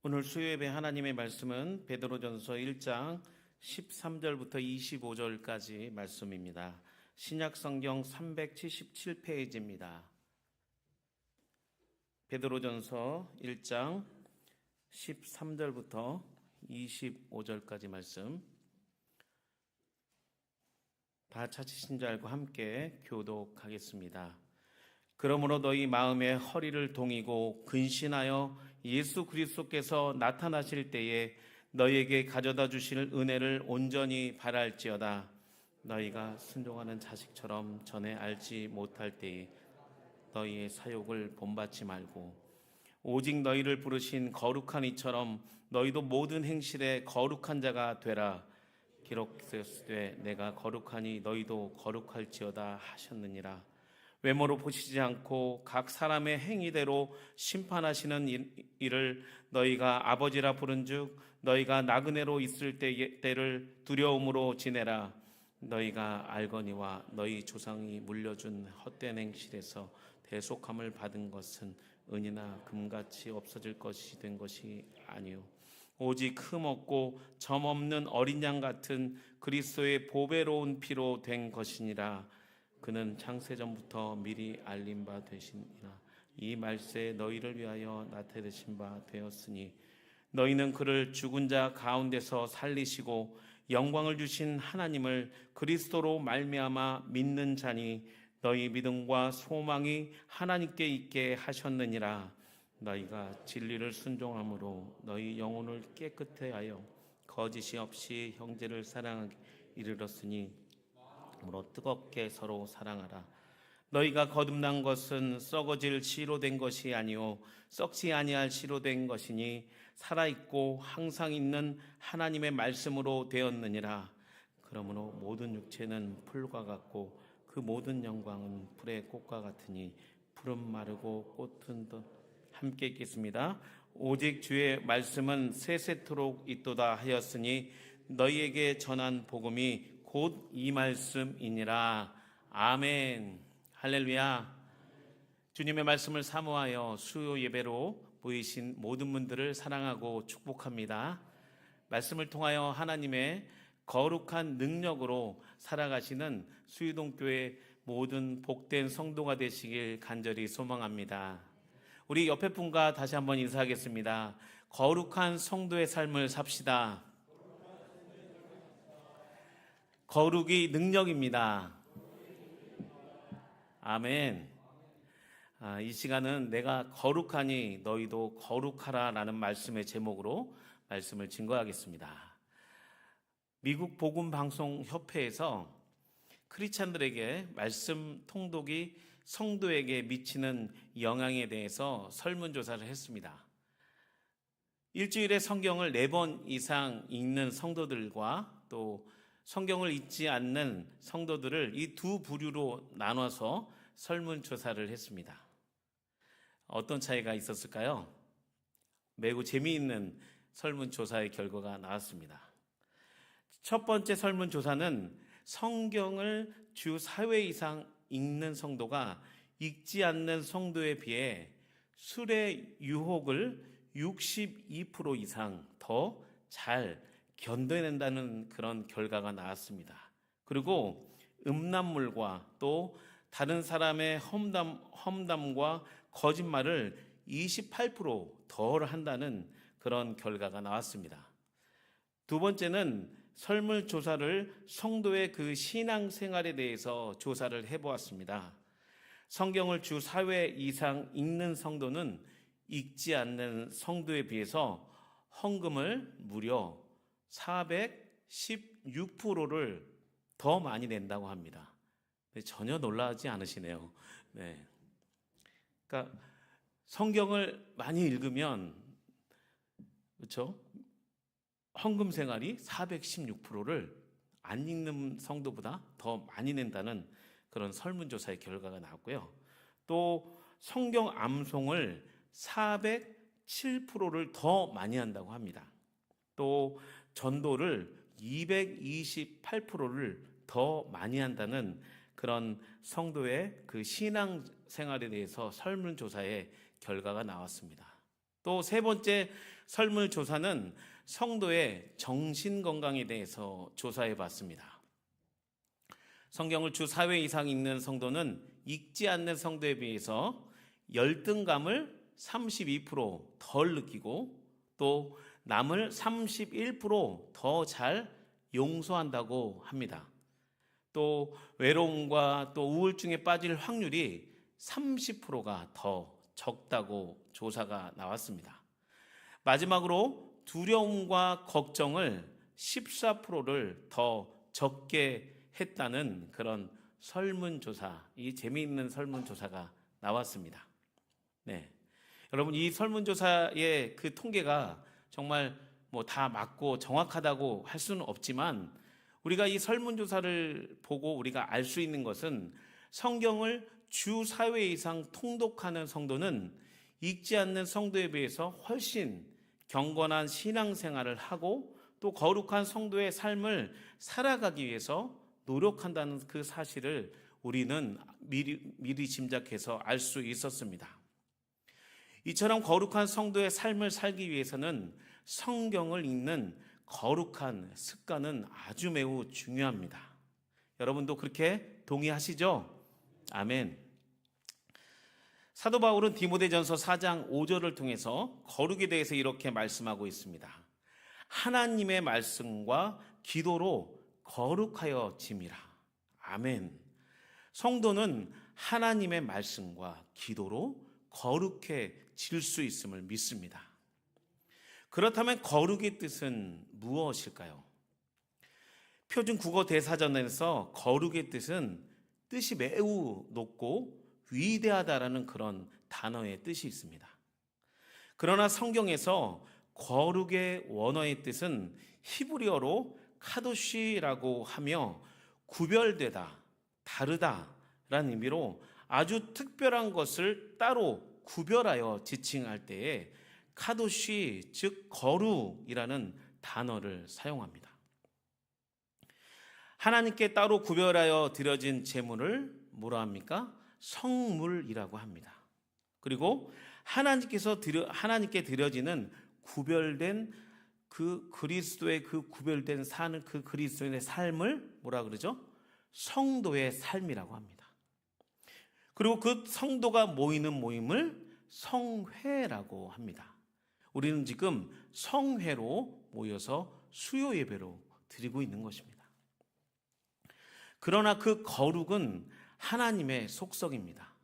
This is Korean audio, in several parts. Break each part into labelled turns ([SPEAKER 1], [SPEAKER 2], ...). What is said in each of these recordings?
[SPEAKER 1] 오늘 수요예배 하나님의 말씀은 베드로전서 1장 13절부터 25절까지 말씀입니다. 신약성경 377페이지입니다. 베드로전서 1장 13절부터 25절까지 말씀 다 찾으신 줄 알고 함께 교독하겠습니다. 그러므로 너희 마음에 허리를 동이고 근신하여 예수 그리스도께서 나타나실 때에 너희에게 가져다 주실 은혜를 온전히 바랄지어다. 너희가 순종하는 자식처럼 전에 알지 못할 때에 너희의 사욕을 본받지 말고 오직 너희를 부르신 거룩한 이처럼 너희도 모든 행실에 거룩한 자가 되라. 기록되었으되 내가 거룩하니 너희도 거룩할지어다 하셨느니라. 외모로 보시지 않고 각 사람의 행위대로 심판하시는 일을 너희가 아버지라 부른즉 너희가 나그네로 있을 때를 두려움으로 지내라. 너희가 알거니와 너희 조상이 물려준 헛된 행실에서 대속함을 받은 것은 은이나 금같이 없어질 것이 된 것이 아니요 오직 흠없고 점 없는 어린 양 같은 그리스도의 보배로운 피로 된 것이니라. 그는 창세전부터 미리 알린 바 되시니라. 이 말세에 너희를 위하여 나타내신 바 되었으니 너희는 그를 죽은 자 가운데서 살리시고 영광을 주신 하나님을 그리스도로 말미암아 믿는 자니 너희 믿음과 소망이 하나님께 있게 하셨느니라. 너희가 진리를 순종함으로 너희 영혼을 깨끗해 하여 거짓이 없이 형제를 사랑하게 이르렀으니 그러므로 뜨겁게 서로 사랑하라. 너희가 거듭난 것은 썩어질 씨로 된 것이 아니요 썩지 아니할 씨로 된 것이니 살아있고 항상 있는 하나님의 말씀으로 되었느니라. 그러므로 모든 육체는 풀과 같고 그 모든 영광은 풀의 꽃과 같으니 풀은 마르고 꽃은 더 함께 읽겠습니다. 오직 주의 말씀은 세세토록 있도다 하였으니 너희에게 전한 복음이 곧 이 말씀이니라. 아멘. 할렐루야. 주님의 말씀을 사모하여 수요 예배로 모이신 모든 분들을 사랑하고 축복합니다. 말씀을 통하여 하나님의 거룩한 능력으로 살아가시는 수유동교회 모든 복된 성도가 되시길 간절히 소망합니다. 우리 옆에 분과 다시 한번 인사하겠습니다. 거룩한 성도의 삶을 삽시다. 거룩이 능력입니다. 아멘. 이 시간은 내가 거룩하니 너희도 거룩하라 라는 말씀의 제목으로 말씀을 증거하겠습니다. 미국 복음방송협회에서 크리스찬들에게 말씀 통독이 성도에게 미치는 영향에 대해서 설문조사를 했습니다. 일주일에 성경을 4번 이상 읽는 성도들과 또 성경을 읽지 않는 성도들을 이 두 부류로 나눠서 설문조사를 했습니다. 어떤 차이가 있었을까요? 매우 재미있는 설문조사의 결과가 나왔습니다. 첫 번째 설문조사는 성경을 주 4회 이상 읽는 성도가 읽지 않는 성도에 비해 술의 유혹을 62% 이상 더 잘 견뎌낸다는 그런 결과가 나왔습니다. 그리고 음란물과 또 다른 사람의 험담과 거짓말을 28% 덜 한다는 그런 결과가 나왔습니다. 두 번째는 설문조사를 성도의 그 신앙생활에 대해서 조사를 해보았습니다. 성경을 주 4회 이상 읽는 성도는 읽지 않는 성도에 비해서 헌금을 무려 416%를 더 많이 낸다고 합니다. 전혀 놀라지 않으시네요. 네. 그러니까 성경을 많이 읽으면 그렇죠? 헌금 생활이 416%를 안 읽는 성도보다 더 많이 낸다는 그런 설문조사의 결과가 나왔고요. 또 성경 암송을 407%를 더 많이 한다고 합니다. 또 전도를 228%를 더 많이 한다는 그런 성도의 그 신앙 생활에 대해서 설문조사의 결과가 나왔습니다. 또 세 번째 설문조사는 성도의 정신건강에 대해서 조사해 봤습니다. 성경을 주 4회 이상 읽는 성도는 읽지 않는 성도에 비해서 열등감을 32%덜 느끼고 또 남을 31%더 잘 용서한다고 합니다. 또 외로움과 또 우울증에 빠질 확률이 30%가 더 적다고 조사가 나왔습니다. 마지막으로 두려움과 걱정을 14%를 더 적게 했다는 그런 설문조사, 이 재미있는 설문조사가 나왔습니다. 네, 여러분, 이 설문조사의 그 통계가 정말 다 맞고 정확하다고 할 수는 없지만 우리가 이 설문조사를 보고 우리가 알 수 있는 것은 성경을 주 4회 이상 통독하는 성도는 읽지 않는 성도에 비해서 훨씬 경건한 신앙생활을 하고 또 거룩한 성도의 삶을 살아가기 위해서 노력한다는 그 사실을 우리는 미리 짐작해서 알 수 있었습니다. 이처럼 거룩한 성도의 삶을 살기 위해서는 성경을 읽는 거룩한 습관은 아주 매우 중요합니다. 여러분도 그렇게 동의하시죠? 아멘. 사도 바울은 디모데전서 4장 5절을 통해서 거룩에 대해서 이렇게 말씀하고 있습니다. 하나님의 말씀과 기도로 거룩하여 짐이라. 아멘. 성도는 하나님의 말씀과 기도로 거룩해질 수 있음을 믿습니다. 그렇다면 거룩의 뜻은 무엇일까요? 표준 국어 대사전에서 거룩의 뜻이 매우 높고 위대하다라는 그런 단어의 뜻이 있습니다. 그러나 성경에서 거룩의 원어의 뜻은 히브리어로 카도시라고 하며 구별되다, 다르다라는 의미로 아주 특별한 것을 따로 구별하여 지칭할 때에 카도시, 즉 거룩이라는 단어를 사용합니다. 하나님께 따로 구별하여 드려진 제물을 뭐라 합니까? 성물이라고 합니다. 그리고 하나님께 드려지는 구별된 그 그리스도의 그 구별된 사는 그 그리스도인의 삶을 뭐라 그러죠? 성도의 삶이라고 합니다. 그리고 그 성도가 모이는 모임을 성회라고 합니다. 우리는 지금 성회로 모여서 수요 예배로 드리고 있는 것입니다. 그러나 그 거룩은 하나님의 속성입니다.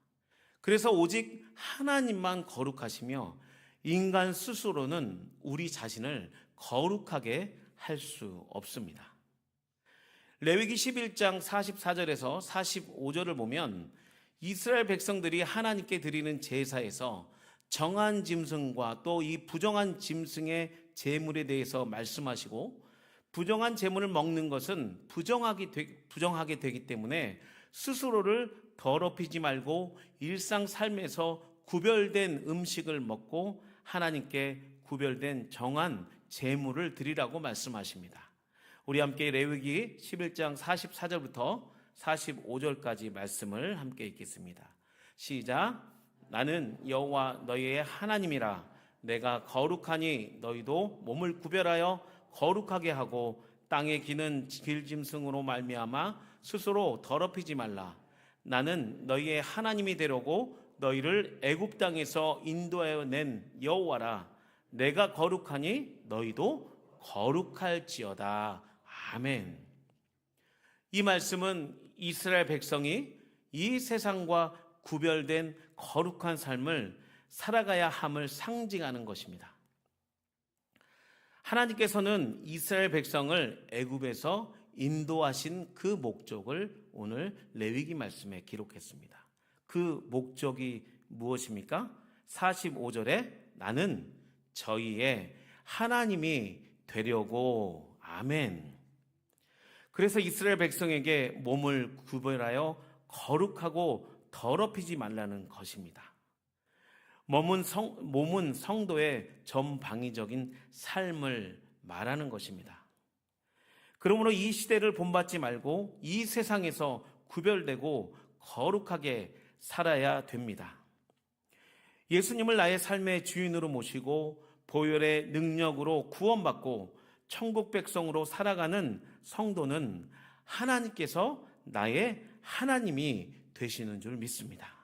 [SPEAKER 1] 그래서 오직 하나님만 거룩하시며 인간 스스로는 우리 자신을 거룩하게 할 수 없습니다. 레위기 11장 44절에서 45절을 보면 이스라엘 백성들이 하나님께 드리는 제사에서 정한 짐승과 또 이 부정한 짐승의 제물에 대해서 말씀하시고 부정한 제물을 먹는 것은 부정하게 되기 때문에 스스로를 더럽히지 말고 일상 삶에서 구별된 음식을 먹고 하나님께 구별된 정한 제물을 드리라고 말씀하십니다. 우리 함께 레위기 11장 44절부터 45절까지 말씀을 함께 읽겠습니다. 시작. 나는 여호와 너희의 하나님이라. 내가 거룩하니 너희도 몸을 구별하여 거룩하게 하고 땅에 기는 길짐승으로 말미암아 스스로 더럽히지 말라. 나는 너희의 하나님이 되려고 너희를 애굽 땅에서 인도하여 낸 여호와라. 내가 거룩하니 너희도 거룩할지어다. 아멘. 이 말씀은 이스라엘 백성이 이 세상과 구별된 거룩한 삶을 살아가야 함을 상징하는 것입니다. 하나님께서는 이스라엘 백성을 애굽에서 인도하신 그 목적을 오늘 레위기 말씀에 기록했습니다. 그 목적이 무엇입니까? 45절에 나는 저희의 하나님이 되려고. 아멘. 그래서 이스라엘 백성에게 몸을 구별하여 거룩하고 더럽히지 말라는 것입니다. 몸은 성도의 전방위적인 삶을 말하는 것입니다. 그러므로 이 시대를 본받지 말고 이 세상에서 구별되고 거룩하게 살아야 됩니다. 예수님을 나의 삶의 주인으로 모시고 보혈의 능력으로 구원받고 천국 백성으로 살아가는 성도는 하나님께서 나의 하나님이 되시는 줄 믿습니다.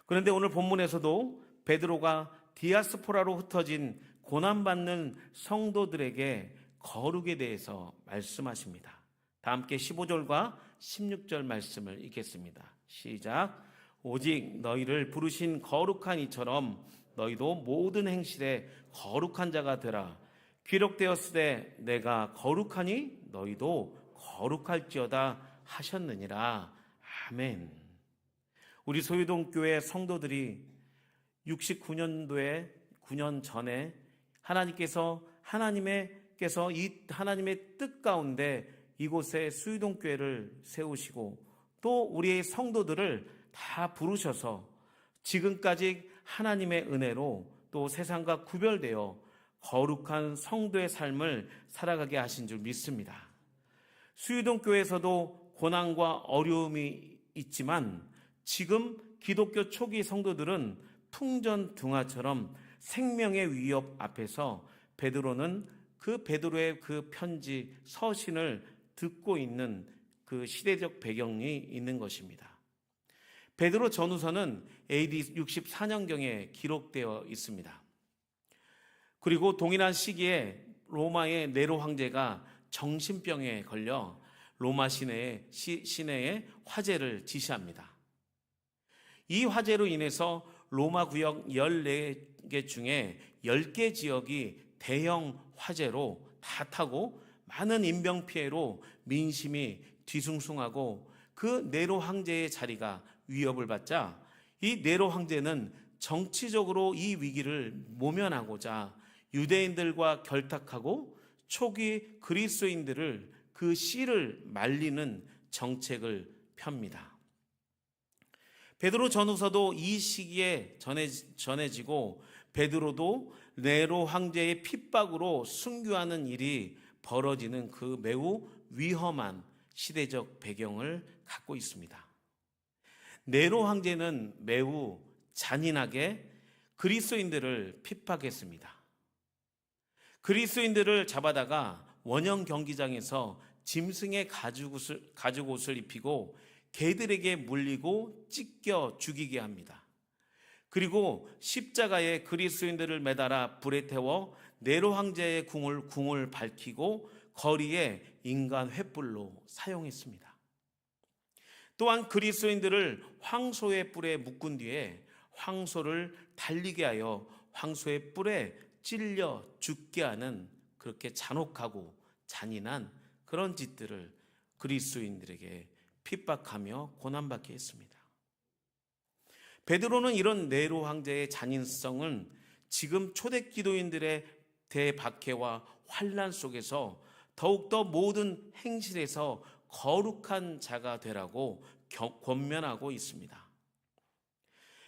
[SPEAKER 1] 그런데 오늘 본문에서도 베드로가 디아스포라로 흩어진 고난받는 성도들에게 거룩에 대해서 말씀하십니다. 다 함께 15절과 16절 말씀을 읽겠습니다. 시작. 오직 너희를 부르신 거룩한 이처럼 너희도 모든 행실에 거룩한 자가 되라. 기록되었으되 내가 거룩하니 너희도 거룩할지어다 하셨느니라. 아멘. 우리 소유동 교회 성도들이 69년도에 9년 전에 하나님께서 이 하나님의 뜻 가운데 이곳에 소유동 교회를 세우시고 또 우리의 성도들을 다 부르셔서 지금까지 하나님의 은혜로 또 세상과 구별되어 거룩한 성도의 삶을 살아가게 하신 줄 믿습니다. 수유동 교회에서도 고난과 어려움이 있지만 지금 기독교 초기 성도들은 풍전등화처럼 생명의 위협 앞에서 베드로는 베드로의 그 편지 서신을 듣고 있는 그 시대적 배경이 있는 것입니다. 베드로 전후서는 AD 64년경에 기록되어 있습니다. 그리고 동일한 시기에 로마의 네로 황제가 정신병에 걸려 로마 시내에 화재를 지시합니다. 이 화재로 인해서 로마 구역 14개 중에 10개 지역이 대형 화재로 다 타고 많은 인명 피해로 민심이 뒤숭숭하고 그 네로 황제의 자리가 위협을 받자 이 네로 황제는 정치적으로 이 위기를 모면하고자 유대인들과 결탁하고 초기 그리스도인들을 그 씨를 말리는 정책을 펴니다. 베드로 전후서도 이 시기에 전해지고 베드로도 네로 황제의 핍박으로 순교하는 일이 벌어지는 그 매우 위험한 시대적 배경을 갖고 있습니다. 네로 황제는 매우 잔인하게 그리스도인들을 핍박했습니다. 그리스도인들을 잡아다가 원형 경기장에서 짐승의 가죽옷을 입히고 개들에게 물리고 찢겨 죽이게 합니다. 그리고 십자가에 그리스도인들을 매달아 불에 태워 네로 황제의 궁을 밝히고 거리에 인간 횃불로 사용했습니다. 또한 그리스도인들을 황소의 뿔에 묶은 뒤에 황소를 달리게 하여 황소의 뿔에 찔려 죽게 하는 그렇게 잔혹하고 잔인한 그런 짓들을 그리스도인들에게 핍박하며 고난받게 했습니다. 베드로는 이런 네로 황제의 잔인성은 지금 초대 기도인들의 대박해와 환난 속에서 더욱더 모든 행실에서 거룩한 자가 되라고 권면하고 있습니다.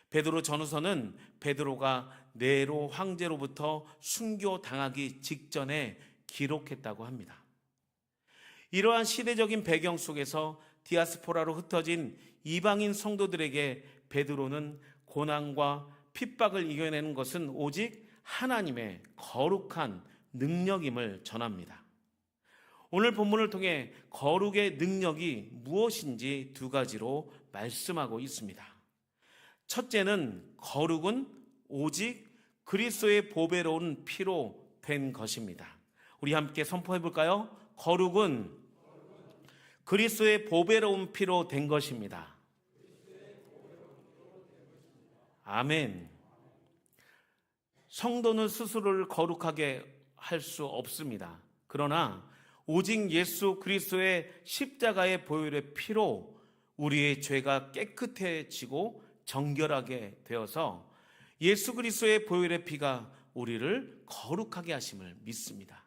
[SPEAKER 1] 베드로 전후서는 베드로가 네로 황제로부터 순교당하기 직전에 기록했다고 합니다. 이러한 시대적인 배경 속에서 디아스포라로 흩어진 이방인 성도들에게 베드로는 고난과 핍박을 이겨내는 것은 오직 하나님의 거룩한 능력임을 전합니다. 오늘 본문을 통해 거룩의 능력이 무엇인지 두 가지로 말씀하고 있습니다. 첫째는 거룩은 오직 그리스도의 보배로운 피로 된 것입니다. 우리 함께 선포해 볼까요? 거룩은 그리스도의 보배로운 피로 된 것입니다. 아멘. 성도는 스스로를 거룩하게 할 수 없습니다. 그러나 오직 예수 그리스도의 십자가의 보혈의 피로 우리의 죄가 깨끗해지고 정결하게 되어서 예수 그리스도의 보혈의 피가 우리를 거룩하게 하심을 믿습니다.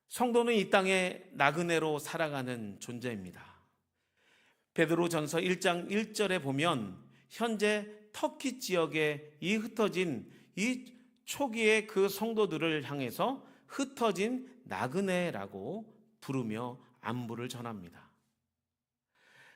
[SPEAKER 1] 성도는 이 땅에 나그네로 살아가는 존재입니다. 베드로전서 1장 1절에 보면 현재 터키 지역에 이 흩어진 이 초기의 그 성도들을 향해서 흩어진 나그네라고 부르며 안부를 전합니다.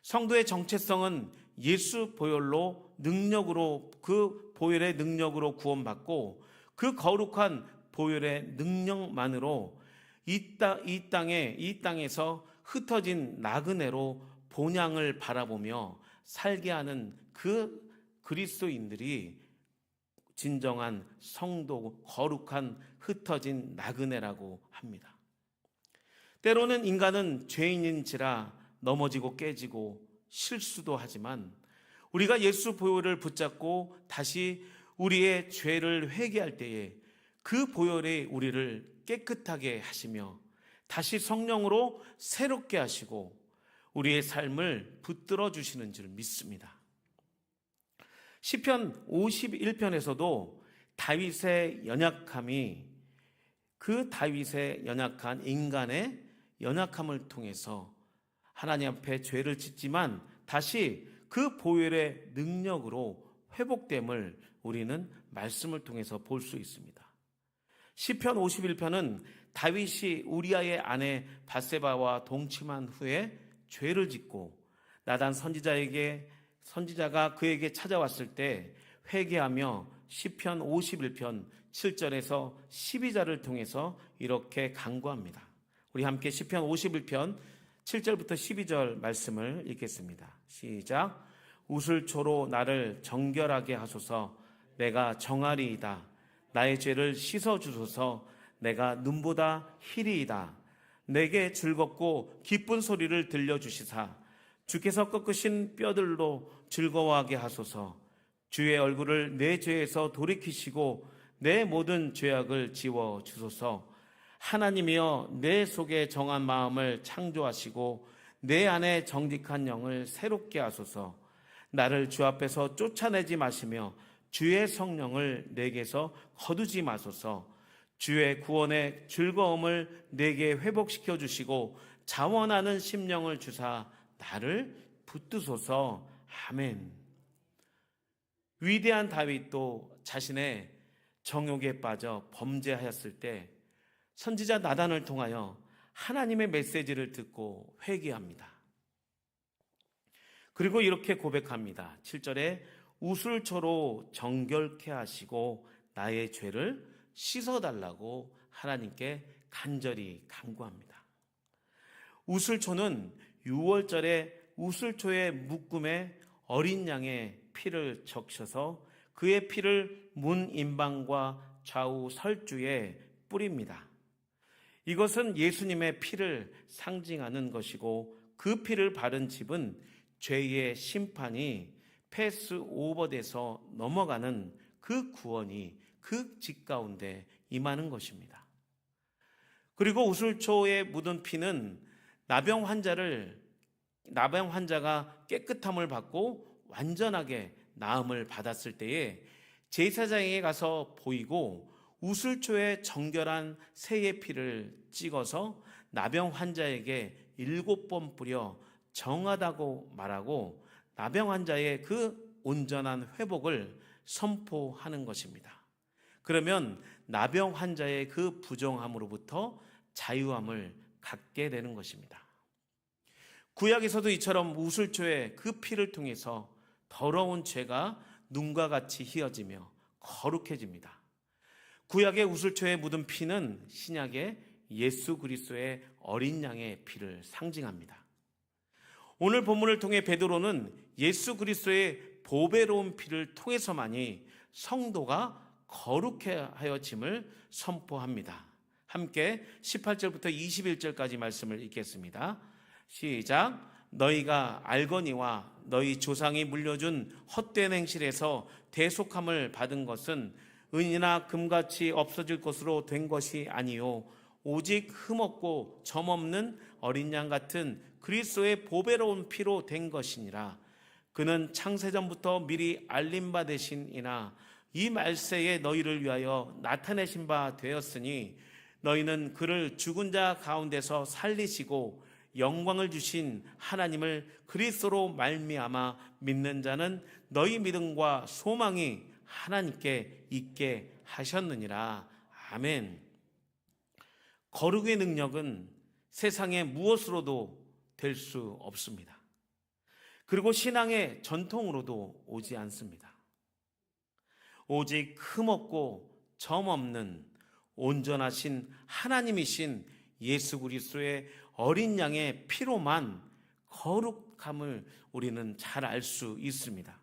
[SPEAKER 1] 성도의 정체성은 예수 보혈로 능력으로 그 보혈의 능력으로 구원받고 그 거룩한 보혈의 능력만으로 이 땅에서 흩어진 나그네로 본향을 바라보며 살게 하는 그 그리스도인들이 진정한 성도, 거룩한 흩어진 나그네라고 합니다. 때로는 인간은 죄인인지라 넘어지고 깨지고 실수도 하지만 우리가 예수 보혈을 붙잡고 다시 우리의 죄를 회개할 때에 그 보혈이 우리를 깨끗하게 하시며 다시 성령으로 새롭게 하시고 우리의 삶을 붙들어 주시는 줄 믿습니다. 시편 51편에서도 다윗의 연약함이 그 다윗의 연약한 인간의 연약함을 통해서 하나님 앞에 죄를 짓지만 다시 그 보혈의 능력으로 회복됨을 우리는 말씀을 통해서 볼 수 있습니다. 시편 51편은 다윗이 우리아의 아내 밧세바와 동침한 후에 죄를 짓고 나단 선지자가 그에게 찾아왔을 때 회개하며 시편 51편 7절에서 12절을 통해서 이렇게 간구합니다. 우리 함께 시편 51편 7절부터 12절 말씀을 읽겠습니다. 시작. 우슬초로 나를 정결하게 하소서. 내가 정하리이다. 나의 죄를 씻어주소서. 내가 눈보다 희리이다. 내게 즐겁고 기쁜 소리를 들려주시사 주께서 꺾으신 뼈들로 즐거워하게 하소서. 주의 얼굴을 내 죄에서 돌이키시고 내 모든 죄악을 지워주소서. 하나님이여 내 속에 정한 마음을 창조하시고 내 안에 정직한 영을 새롭게 하소서. 나를 주 앞에서 쫓아내지 마시며 주의 성령을 내게서 거두지 마소서. 주의 구원의 즐거움을 내게 회복시켜 주시고 자원하는 심령을 주사 나를 붙드소서. 아멘. 위대한 다윗도 자신의 정욕에 빠져 범죄하였을 때 선지자 나단을 통하여 하나님의 메시지를 듣고 회개합니다. 그리고 이렇게 고백합니다. 7절에 우슬초로 정결케 하시고 나의 죄를 씻어달라고 하나님께 간절히 간구합니다. 우슬초는 6월절에 우슬초의 묶음에 어린 양의 피를 적셔서 그의 피를 문 임방과 좌우 설주에 뿌립니다. 이것은 예수님의 피를 상징하는 것이고 그 피를 바른 집은 죄의 심판이 패스 오버돼서 넘어가는 그 구원이 그 집 가운데 임하는 것입니다. 그리고 우슬초에 묻은 피는 나병 환자가 깨끗함을 받고 완전하게 나음을 받았을 때에 제사장에게 가서 보이고 우슬초에 정결한 새의 피를 찍어서 나병 환자에게 7번 뿌려 정하다고 말하고 나병 환자의 그 온전한 회복을 선포하는 것입니다. 그러면 나병 환자의 그 부정함으로부터 자유함을 갖게 되는 것입니다. 구약에서도 이처럼 우슬초의 그 피를 통해서 더러운 죄가 눈과 같이 희어지며 거룩해집니다. 구약의 우슬초에 묻은 피는 신약의 예수 그리스도의 어린 양의 피를 상징합니다. 오늘 본문을 통해 베드로는 예수 그리스도의 보배로운 피를 통해서만이 성도가 거룩해 하여짐을 선포합니다. 함께 18절부터 21절까지 말씀을 읽겠습니다. 시작. 너희가 알거니와 너희 조상이 물려준 헛된 행실에서 대속함을 받은 것은 은이나 금같이 없어질 것으로 된 것이 아니요 오직 흠없고 점없는 어린 양 같은 그리스도의 보배로운 피로 된 것이니라. 그는 창세전부터 미리 알림 바 되신이나 이 말세에 너희를 위하여 나타내신 바 되었으니 너희는 그를 죽은 자 가운데서 살리시고 영광을 주신 하나님을 그리스도로 말미암아 믿는 자는 너희 믿음과 소망이 하나님께 있게 하셨느니라. 아멘. 거룩의 능력은 세상의 무엇으로도 될 수 없습니다. 그리고 신앙의 전통으로도 오지 않습니다. 오직 흠없고 점 없는 온전하신 하나님이신 예수 그리스도의 어린 양의 피로만 거룩함을 우리는 잘 알 수 있습니다.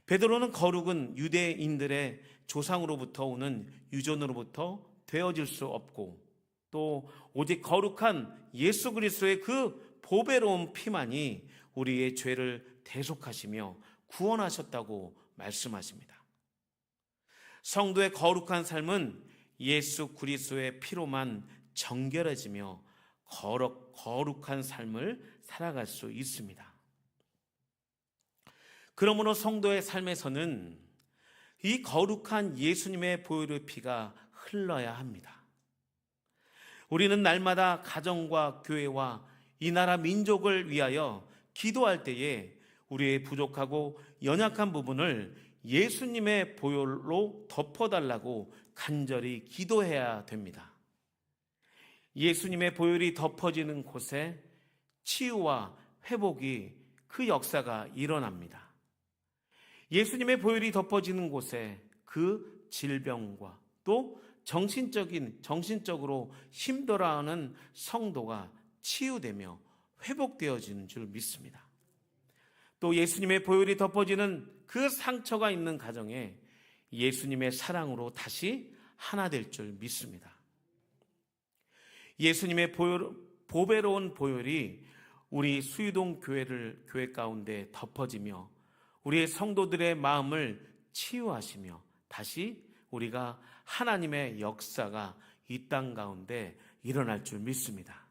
[SPEAKER 1] 베드로는 거룩은 유대인들의 조상으로부터 오는 유전으로부터 되어질 수 없고, 또 오직 거룩한 예수 그리스도의 그 보배로운 피만이 우리의 죄를 대속하시며 구원하셨다고 말씀하십니다. 성도의 거룩한 삶은 예수 그리스도의 피로만 정결해지며 거룩한 삶을 살아갈 수 있습니다. 그러므로 성도의 삶에서는 이 거룩한 예수님의 보혈의 피가 흘러야 합니다. 우리는 날마다 가정과 교회와 이 나라 민족을 위하여 기도할 때에 우리의 부족하고 연약한 부분을 예수님의 보혈로 덮어달라고 간절히 기도해야 됩니다. 예수님의 보혈이 덮어지는 곳에 치유와 회복이 그 역사가 일어납니다. 예수님의 보혈이 덮어지는 곳에 그 질병과 또 정신적으로 힘들어하는 성도가 치유되며 회복되어지는 줄 믿습니다. 또 예수님의 보혈이 덮어지는 그 상처가 있는 가정에 예수님의 사랑으로 다시 하나 될 줄 믿습니다. 예수님의 보배로운 보혈이 우리 수유동 교회 가운데 덮어지며 우리의 성도들의 마음을 치유하시며 다시 우리가 하나님의 역사가 이 땅 가운데 일어날 줄 믿습니다.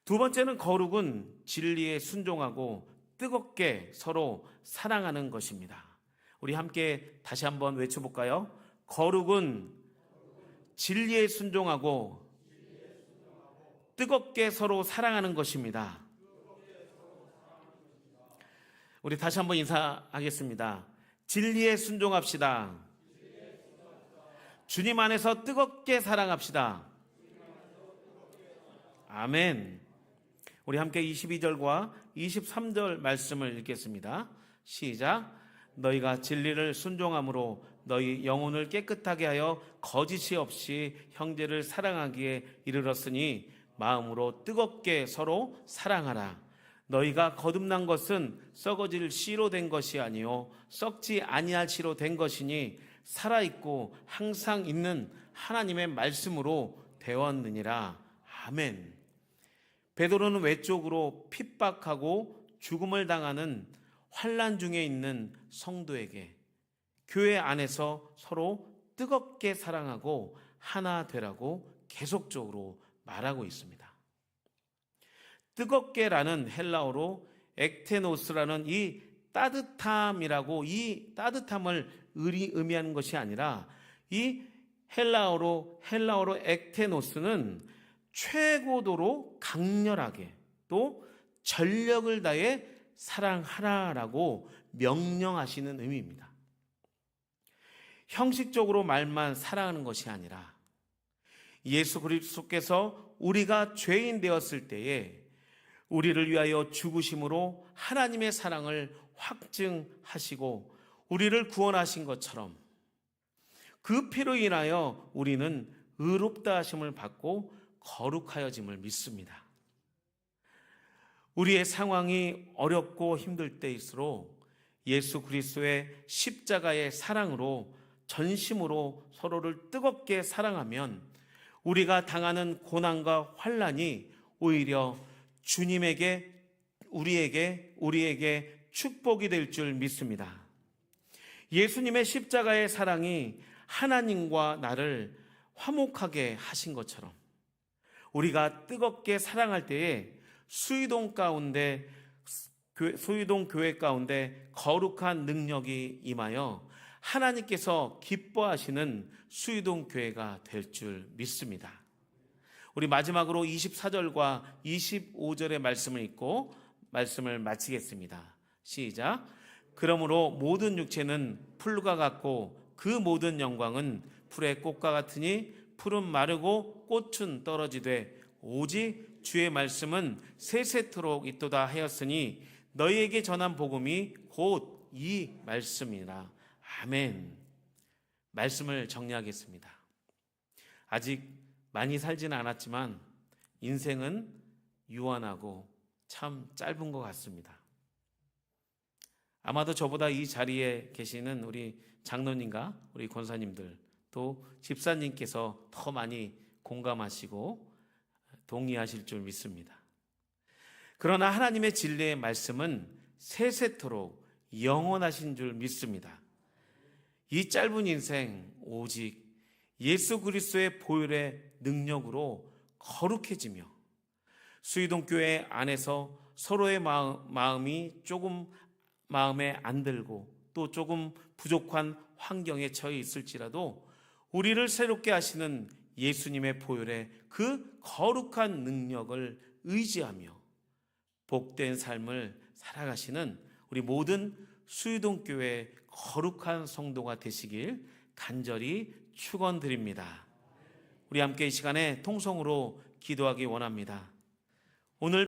[SPEAKER 1] 두 번째는 거룩은 진리에 순종하고 뜨겁게 서로 사랑하는 것입니다. 우리 함께 다시 한번 외쳐볼까요? 거룩은 진리에 순종하고 뜨겁게 서로 사랑하는 것입니다. 우리 다시 한번 인사하겠습니다. 진리에 순종합시다. 주님 안에서 뜨겁게 사랑합시다. 아멘. 우리 함께 22절과 23절 말씀을 읽겠습니다. 시작. 너희가 진리를 순종함으로 너희 영혼을 깨끗하게 하여 거짓이 없이 형제를 사랑하기에 이르렀으니 마음으로 뜨겁게 서로 사랑하라. 너희가 거듭난 것은 썩어질 씨로 된 것이 아니요 썩지 아니할 씨로 된 것이니 살아있고 항상 있는 하나님의 말씀으로 되었느니라. 아멘. 베드로는 외적으로 핍박하고 죽음을 당하는 환난 중에 있는 성도에게 교회 안에서 서로 뜨겁게 사랑하고 하나 되라고 계속적으로 말하고 있습니다. 뜨겁게라는 헬라어로 액테노스라는 이 따뜻함이라고, 이 따뜻함을 의미하는 것이 아니라 이 헬라어로 액테노스는 최고도로 강렬하게 또 전력을 다해 사랑하라라고 명령하시는 의미입니다. 형식적으로 말만 사랑하는 것이 아니라 예수 그리스도께서 우리가 죄인 되었을 때에 우리를 위하여 죽으심으로 하나님의 사랑을 확증하시고 우리를 구원하신 것처럼 그 피로 인하여 우리는 의롭다 하심을 받고 거룩하여짐을 믿습니다. 우리의 상황이 어렵고 힘들 때일수록 예수 그리스도의 십자가의 사랑으로 전심으로 서로를 뜨겁게 사랑하면 우리가 당하는 고난과 환난이 오히려 주님에게 우리에게 축복이 될 줄 믿습니다. 예수님의 십자가의 사랑이 하나님과 나를 화목하게 하신 것처럼 우리가 뜨겁게 사랑할 때에 수유동 교회 가운데 거룩한 능력이 임하여 하나님께서 기뻐하시는 수유동 교회가 될 줄 믿습니다. 우리 마지막으로 24절과 25절의 말씀을 읽고 말씀을 마치겠습니다. 시작. 그러므로 모든 육체는 풀과 같고 그 모든 영광은 풀의 꽃과 같으니 풀은 마르고 꽃은 떨어지되 오직 주의 말씀은 세세토록 있도다 하였으니 너희에게 전한 복음이 곧 이 말씀이라. 아멘. 말씀을 정리하겠습니다. 아직 많이 살지는 않았지만 인생은 유한하고 참 짧은 것 같습니다. 아마도 저보다 이 자리에 계시는 우리 장로님과 우리 권사님들 또 집사님께서 더 많이 공감하시고 동의하실 줄 믿습니다. 그러나 하나님의 진리의 말씀은 세세토록 영원하신 줄 믿습니다. 이 짧은 인생 오직 예수 그리스도의 보혈의 능력으로 거룩해지며 수의동 교회 안에서 서로의 마음이 조금 마음에 안 들고 또 조금 부족한 환경에 처해 있을지라도 우리를 새롭게 하시는 예수님의 보혈의 그 거룩한 능력을 의지하며 복된 삶을 살아가시는 우리 모든 수의동 교회 거룩한 성도가 되시길 간절히 축원드립니다. 우리 함께 이 시간에 통성으로 기도하기 원합니다. 오늘